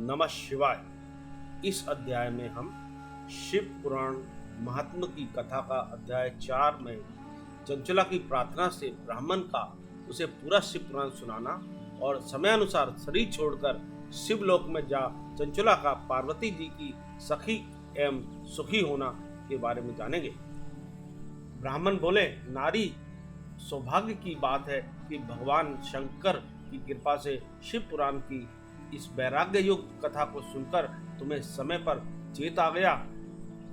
नमः शिवाय। इस अध्याय में हम शिव पुराण महात्म्य की कथा का अध्याय 4 में चंचला की प्रार्थना से ब्राह्मण का उसे पूरा शिव पुराण सुनाना और समयानुसार शरीर छोड़कर शिवलोक में जा चंचला का पार्वती जी की सखी एवं सुखी होना के बारे में जानेंगे। ब्राह्मण बोले, नारी सौभाग्य की बात है कि भगवान शंकर की कृपा से शिव पुराण की इस वैराग्य युक्त कथा को सुनकर तुम्हें समय पर चेत आ गया।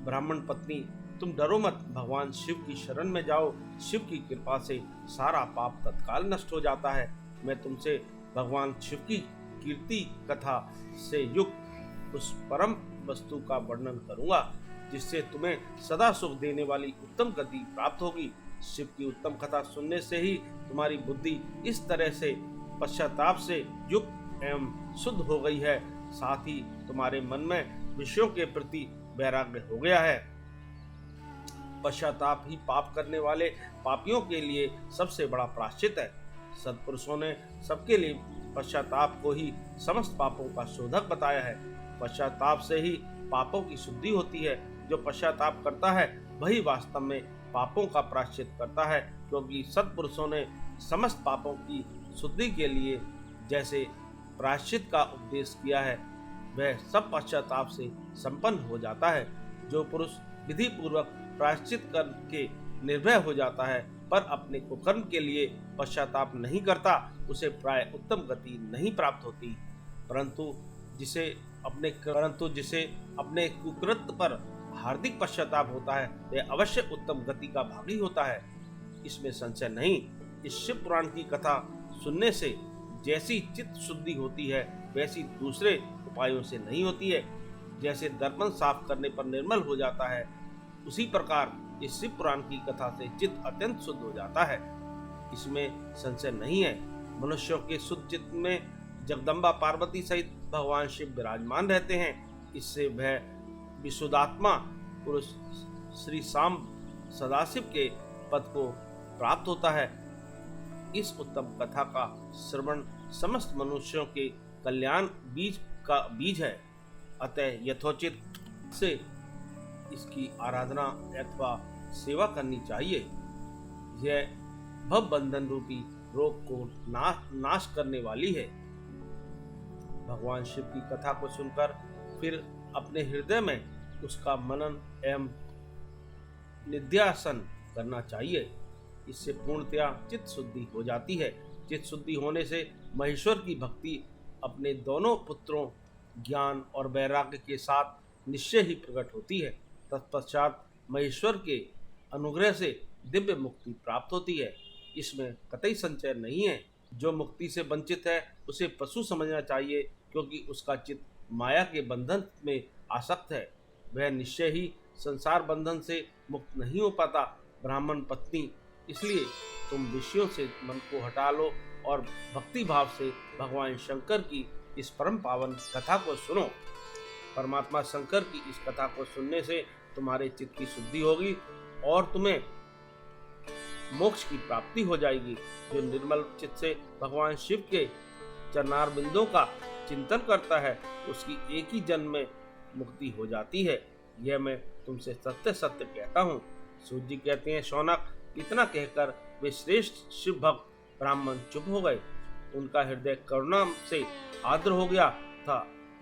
ब्राह्मण पत्नी, तुम डरो मत, भगवान शिव की शरण में जाओ। शिव की कृपा से सारा पाप तत्काल नष्ट हो जाता है। मैं तुमसे भगवान शिव की कीर्ति कथा से युक्त उस परम वस्तु का वर्णन करूंगा जिससे तुम्हें सदा सुख देने वाली उत्तम गति प्राप्त होगी। शिव की उत्तम कथा सुनने से ही तुम्हारी बुद्धि इस तरह से पश्चाताप से युक्त एवं शुद्ध हो गई है, साथ ही तुम्हारे मन में विषयों के प्रति वैराग्य हो गया है। पश्चाताप ही पाप करने वाले पापियों के लिए सबसे बड़ा प्रायश्चित है। सत्पुरुषों ने सबके लिए पश्चाताप को ही समस्त पापों का शोधक बताया है। पश्चाताप से ही पापों की शुद्धि होती है। जो पश्चाताप करता है वही वास्तव में पापों का प्रायश्चित करता है, क्योंकि सत्पुरुषों ने समस्त पापों की शुद्धि के लिए जैसे प्रायश्चित का उपदेश किया है वह सब पश्चाताप से संपन्न हो जाता है। जो पुरुष विधि पूर्वक प्रायश्चित करके निर्भय हो जाता है पर अपने कुकर्म के लिए पश्चाताप नहीं करता, उसे प्राय उत्तम गति नहीं प्राप्त होती। परंतु जिसे अपने कुकृत्य पर हार्दिक पश्चाताप होता है वह अवश्य उत्तम गति का भागी होता है, इसमें संशय नहीं। इस शिव पुराण की कथा सुनने से जैसी चित्त शुद्धि होती है वैसी दूसरे उपायों से नहीं होती है। जैसे दर्पण साफ करने पर निर्मल हो जाता है, उसी प्रकार इस शिव पुराण की कथा से चित्त अत्यंत शुद्ध हो जाता है, इसमें संशय नहीं है। मनुष्यों के शुद्ध चित्त में जगदम्बा पार्वती सहित भगवान शिव विराजमान रहते हैं। इससे वह विशुद्धात्मा पुरुष श्री शाम सदाशिव के पद को प्राप्त होता है। इस उत्तम कथा का श्रवण समस्त मनुष्यों के कल्याण का बीज है, अतः यथोचित से इसकी आराधना अथवा सेवा करनी चाहिए। यह भव बंधन रूपी रोग को नाश करने वाली है। भगवान शिव की कथा को सुनकर फिर अपने हृदय में उसका मनन एवं निध्यासन करना चाहिए। इससे पूर्णतया चित्त शुद्धि हो जाती है। चित्त शुद्धि होने से महेश्वर की भक्ति अपने दोनों पुत्रों ज्ञान और वैराग्य के साथ निश्चय ही प्रकट होती है। तत्पश्चात महेश्वर के अनुग्रह से दिव्य मुक्ति प्राप्त होती है, इसमें कतई संशय नहीं है। जो मुक्ति से वंचित है उसे पशु समझना चाहिए, क्योंकि उसका चित्त माया के बंधन में आसक्त है। वह निश्चय ही संसार बंधन से मुक्त नहीं हो पाता। ब्राह्मण पत्नी, इसलिए तुम विषयों से मन को हटा लो और भक्ति भाव से भगवान शंकर की इस परम पावन कथा को सुनो। परमात्मा शंकर की इस कथा को सुनने से तुम्हारे चित्त की शुद्धि होगी और तुम्हें मोक्ष की प्राप्ति हो जाएगी। जो निर्मल चित्त से भगवान शिव के चरणार बिंदों का चिंतन करता है उसकी एक ही जन्म में मुक्ति हो जाती है। यह मैं तुमसे सत्य सत्य कहता हूँ। सूत जी कहते हैं, शौनक, इतना कहकर वे श्रेष्ठ शिव भक्त ब्राह्मण चुप हो गए। उनका हृदय करुणा से आर्द्र हो गया था।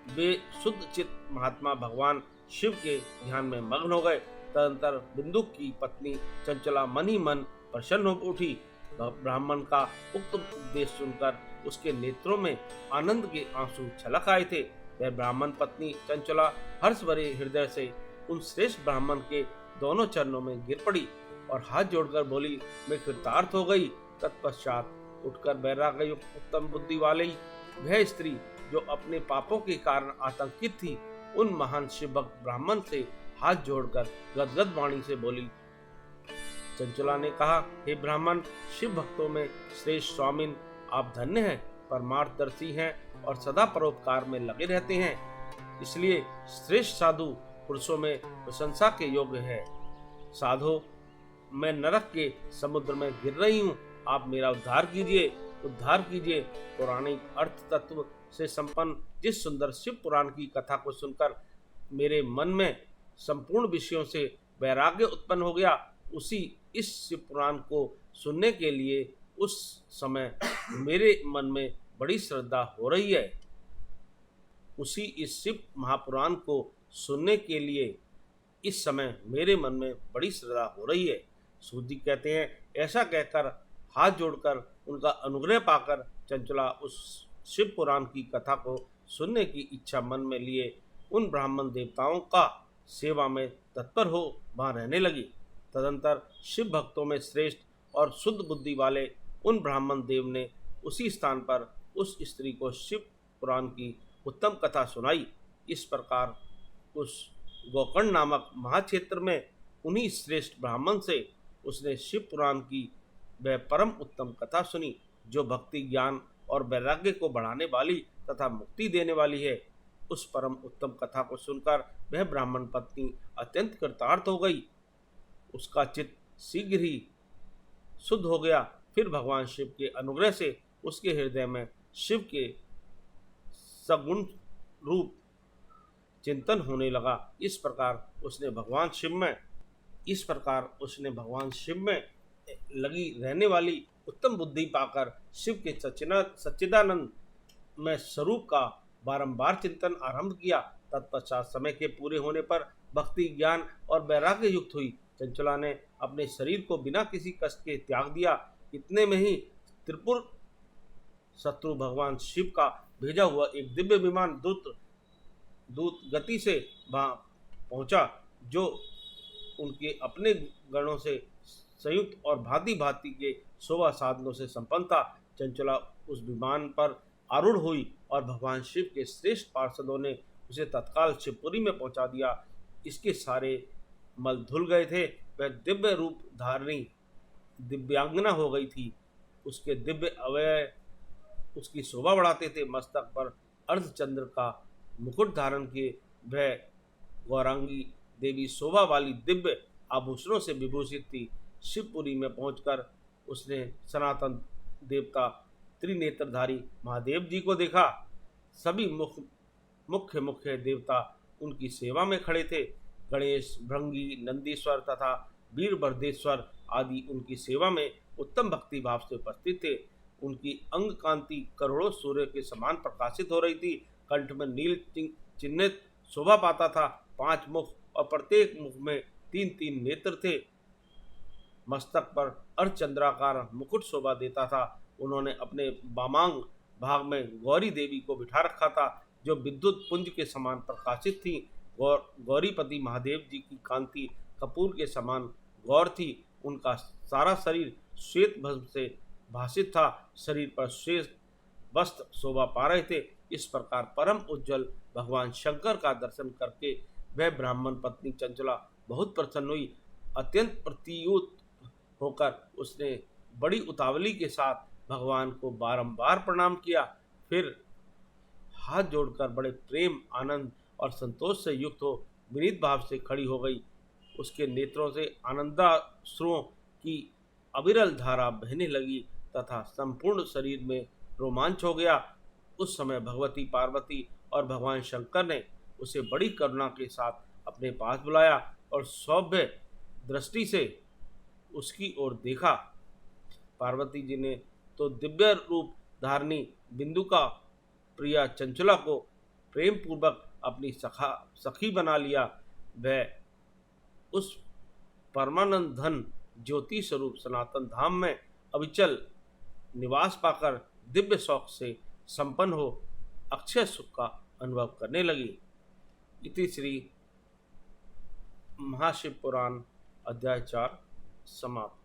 वे शुद्ध चित्त महात्मा भगवान शिव के ध्यान में मग्न हो गए। तदंतर बिंदु की पत्नी चंचला मन ही मन प्रसन्न हो उठी। ब्राह्मण का उक्त उपदेश सुनकर उसके नेत्रों में आनंद के आंसू छलक आए थे। वह ब्राह्मण पत्नी चंचला हर्ष भरे हृदय से उन श्रेष्ठ ब्राह्मण के दोनों चरणों में गिर पड़ी और हाथ जोड़कर बोली, मैं कृतार्थ हो गई। तत्पश्चात उठकर वैराग्य युक्त उत्तम बुद्धि वाली वह स्त्री जो अपने पापों के कारण आतंकित थी, उन महान शिव भक्त ब्राह्मण से हाथ जोड़कर गदगद वाणी से बोली। चंचला ने कहा, हे ब्राह्मण, शिव भक्तों में श्रेष्ठ स्वामिन, आप धन्य हैं, परमार्थदर्शी हैं और सदा परोपकार में लगे रहते हैं। इसलिए श्रेष्ठ साधु पुरुषों में प्रशंसा के योग्य है। साधो, मैं नरक के समुद्र में गिर रही हूँ, आप मेरा उद्धार कीजिए। पौराणिक अर्थ तत्व से संपन्न जिस सुंदर शिव पुराण की कथा को सुनकर मेरे मन में संपूर्ण विषयों से वैराग्य उत्पन्न हो गया, उसी इस शिव पुराण को सुनने के लिए उस समय मेरे मन में बड़ी श्रद्धा हो रही है। उसी इस शिव महापुराण को सुनने के लिए इस समय मेरे मन में बड़ी श्रद्धा हो रही है। सूत जी कहते हैं, ऐसा कहकर हाथ जोड़कर उनका अनुग्रह पाकर चंचला उस शिव पुराण की कथा को सुनने की इच्छा मन में लिए उन ब्राह्मण देवताओं का सेवा में तत्पर हो वहाँ रहने लगी। तदंतर शिव भक्तों में श्रेष्ठ और शुद्ध बुद्धि वाले उन ब्राह्मण देव ने उसी स्थान पर उस स्त्री को शिव पुराण की उत्तम कथा सुनाई। इस प्रकार उस गोकर्ण नामक महाक्षेत्र में उन्हीं श्रेष्ठ ब्राह्मण से उसने शिव पुराण की वह परम उत्तम कथा सुनी, जो भक्ति ज्ञान और वैराग्य को बढ़ाने वाली तथा मुक्ति देने वाली है। उस परम उत्तम कथा को सुनकर वह ब्राह्मण पत्नी अत्यंत कृतार्थ हो गई। उसका चित्त शीघ्र ही शुद्ध हो गया। फिर भगवान शिव के अनुग्रह से उसके हृदय में शिव के सगुण रूप चिंतन होने लगा। इस प्रकार उसने भगवान शिव में लगी रहने वाली उत्तम बुद्धि पाकर शिव के सच्चिदानंद में स्वरूप का बारंबार चिंतन आरंभ किया। तत्पश्चात समय के पूरे होने पर भक्ति ज्ञान और वैराग्य युक्त हुई। चंचला ने अपने शरीर को बिना किसी कष्ट के त्याग दिया। इतने में ही त्रिपुर शत्रु भगवान शिव का भेजा हुआ एक दिव्य विमान दूत गति से वहाँ पहुँचा, जो उनके अपने गणों से संयुक्त और भांति भांति के शोभा साधनों से संपन्न था। चंचला उस विमान पर आरूढ़ हुई और भगवान शिव के श्रेष्ठ पार्षदों ने उसे तत्काल शिवपुरी में पहुंचा दिया। इसके सारे मल धुल गए थे। वह दिव्य रूप धारणी दिव्यांगना हो गई थी। उसके दिव्य अवयव उसकी शोभा बढ़ाते थे। मस्तक पर अर्धचंद्र का मुकुट धारण किए वह गौरांगी देवी शोभा वाली दिव्य आभूषणों से विभूषित थी। शिवपुरी में पहुंचकर उसने सनातन देवता त्रिनेत्रधारी महादेव जी को देखा। सभी मुख्य देवता उनकी सेवा में खड़े थे। गणेश, भृंगी, नंदीश्वर तथा वीरभद्रेश्वर आदि उनकी सेवा में उत्तम भक्ति भाव से उपस्थित थे। उनकी अंग कांति करोड़ों सूर्य के समान प्रकाशित हो रही थी। कंठ में नील चिन्हित शोभा पाता था। 5 मुख और प्रत्येक मुख में 3-3 नेत्र थे। मस्तक पर अर्धचंद्राकार मुकुट शोभा देता था। उन्होंने अपने वामांग भाग में गौरी देवी को बिठा रखा था, जो विद्युत पुंज के समान प्रकाशित थी। गौरीपति महादेव जी की कांति कपूर के समान गौर थी। उनका सारा शरीर श्वेत भस्म से भासित था। शरीर पर श्वेत वस्त्र शोभा पा रहे थे। इस प्रकार परम उज्जवल भगवान शंकर का दर्शन करके वह ब्राह्मण पत्नी चंचला बहुत प्रसन्न हुई। अत्यंत प्रतीयुत होकर उसने बड़ी उतावली के साथ भगवान को बारंबार प्रणाम किया। फिर हाथ जोड़कर बड़े प्रेम, आनंद और संतोष से युक्त हो विनीत भाव से खड़ी हो गई। उसके नेत्रों से आनंदाश्रुओं की अविरल धारा बहने लगी तथा संपूर्ण शरीर में रोमांच हो गया। उस समय भगवती पार्वती और भगवान शंकर ने उसे बड़ी करुणा के साथ अपने पास बुलाया और सौभ्य दृष्टि से उसकी ओर देखा। पार्वती जी ने तो दिव्य रूप धारणी बिंदु का प्रिया चंचला को प्रेम पूर्वक अपनी सखी बना लिया। वह उस परमानंद धन ज्योति स्वरूप सनातन धाम में अविचल निवास पाकर दिव्य शौक से संपन्न हो अक्षय सुख का अनुभव करने लगी। इति श्री महाशिव पुराण अध्याय 4 समाप्त।